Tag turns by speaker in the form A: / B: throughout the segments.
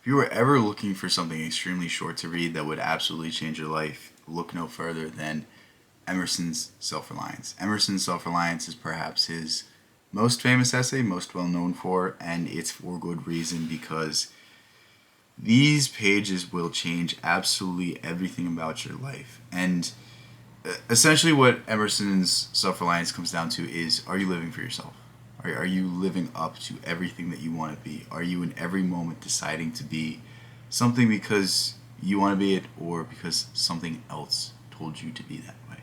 A: you were ever looking for something extremely short to read that would absolutely change your life, look no further than Emerson's Self Reliance. Emerson's Self Reliance is perhaps his most famous essay, most well known for, and it's for good reason because these pages will change absolutely everything about your life. And essentially, what Emerson's Self Reliance comes down to is, are you living for yourself? Are you living up to everything that you want to be? Are you in every moment deciding to be something because you want to be it or because something else told you to be that way?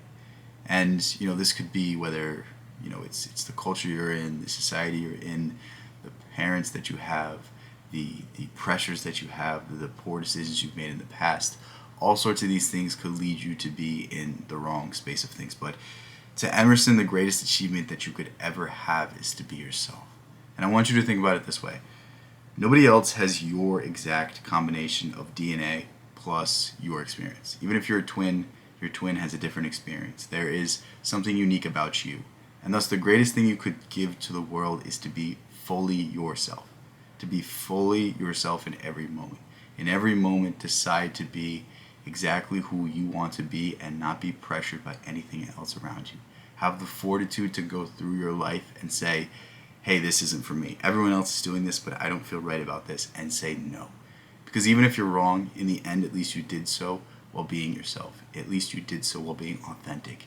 A: And this could be whether it's the culture you're in, the society you're in, the parents that you have, the pressures that you have, the poor decisions you've made in the past. All sorts of these things could lead you to be in the wrong space of things. But to Emerson, the greatest achievement that you could ever have is to be yourself. And I want you to think about it this way. Nobody else has your exact combination of DNA plus your experience. Even if you're a twin, your twin has a different experience. There is something unique about you. And thus the greatest thing you could give to the world is to be fully yourself. To be fully yourself in every moment. In every moment, decide to be exactly who you want to be and not be pressured by anything else around you. Have the fortitude to go through your life and say, hey, this isn't for me. Everyone else is doing this, but I don't feel right about this, and say no. Because even if you're wrong, in the end, at least you did so while being yourself. At least you did so while being authentic.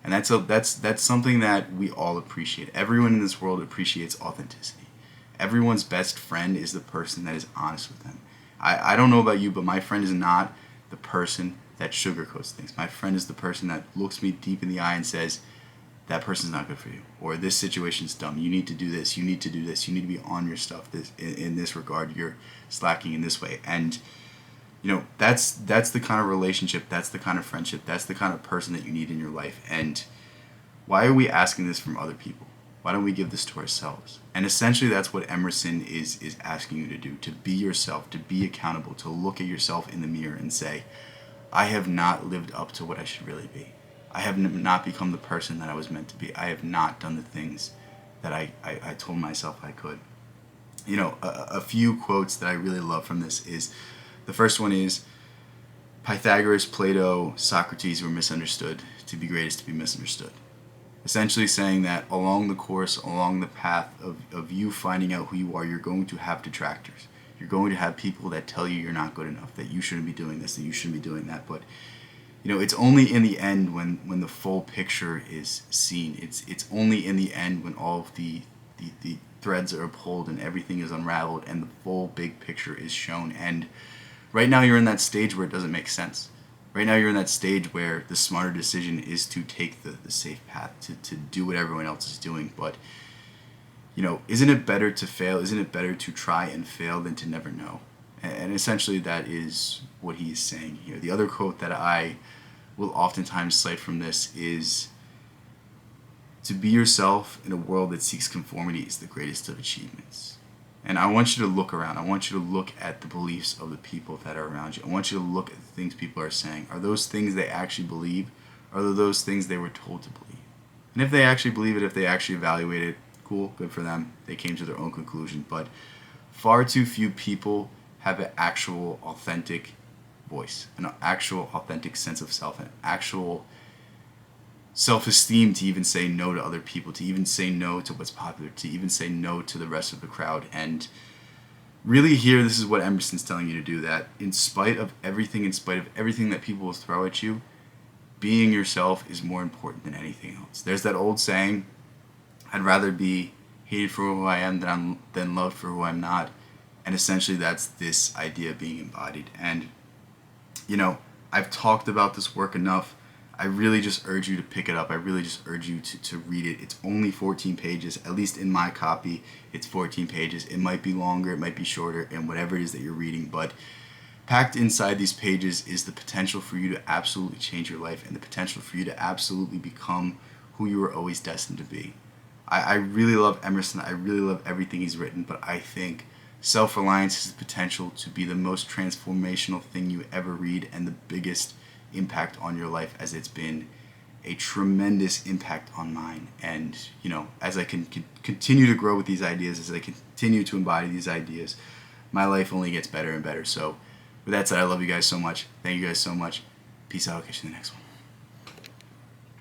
A: And that's something that we all appreciate. Everyone in this world appreciates authenticity. Everyone's best friend is the person that is honest with them. I don't know about you, but my friend is not the person that sugarcoats things. My friend is the person that looks me deep in the eye and says, that person's not good for you, or this situation's dumb. You need to do this. You need to do this. You need to be on your stuff. In this regard, you're slacking in this way. And that's the kind of relationship. That's the kind of friendship. That's the kind of person that you need in your life. And why are we asking this from other people? Why don't we give this to ourselves? And essentially, that's what Emerson is asking you to do: to be yourself, to be accountable, to look at yourself in the mirror and say, I have not lived up to what I should really be. I have not become the person that I was meant to be. I have not done the things that I told myself I could. A few quotes that I really love from this is, the first one is, Pythagoras, Plato, Socrates were misunderstood. To be great is to be misunderstood. Essentially saying that along the course, along the path of you finding out who you are, you're going to have detractors. You're going to have people that tell you you're not good enough, that you shouldn't be doing this, that you shouldn't be doing that. But it's only in the end when the full picture is seen. It's only in the end when all of the threads are pulled and everything is unraveled and the full big picture is shown. And right now you're in that stage where it doesn't make sense. Right now you're in that stage where the smarter decision is to take the safe path, to do what everyone else is doing. But isn't it better to fail? Isn't it better to try and fail than to never know? And essentially that is what he is saying here. The other quote that I will oftentimes cite from this is, to be yourself in a world that seeks conformity is the greatest of achievements. And I want you to look around. I want you to look at the beliefs of the people that are around you. I want you to look at the things people are saying. Are those things they actually believe? Or are those things they were told to believe? And if they actually believe it, if they actually evaluate it, cool, good for them. They came to their own conclusion. But far too few people have an actual authentic voice, an actual authentic sense of self, an actual self-esteem to even say no to other people, to even say no to what's popular, to even say no to the rest of the crowd. And really here, this is what Emerson's telling you to do, that in spite of everything that people will throw at you, being yourself is more important than anything else. There's that old saying, I'd rather be hated for who I am than loved for who I'm not. And essentially that's this idea being embodied. And I've talked about this work enough. I really just urge you to pick it up. I really just urge you to read it. It's only 14 pages. At least in my copy, it's 14 pages. It might be longer, it might be shorter, and whatever it is that you're reading. But packed inside these pages is the potential for you to absolutely change your life and the potential for you to absolutely become who you were always destined to be. I really love Emerson. I really love everything he's written, but I think Self-Reliance has the potential to be the most transformational thing you ever read and the biggest impact on your life, as it's been a tremendous impact on mine. And as I can continue to grow with these ideas, as I continue to embody these ideas, my life only gets better and better. So with that said, I love you guys so much. Thank you guys so much. Peace out. I'll catch you in the next one.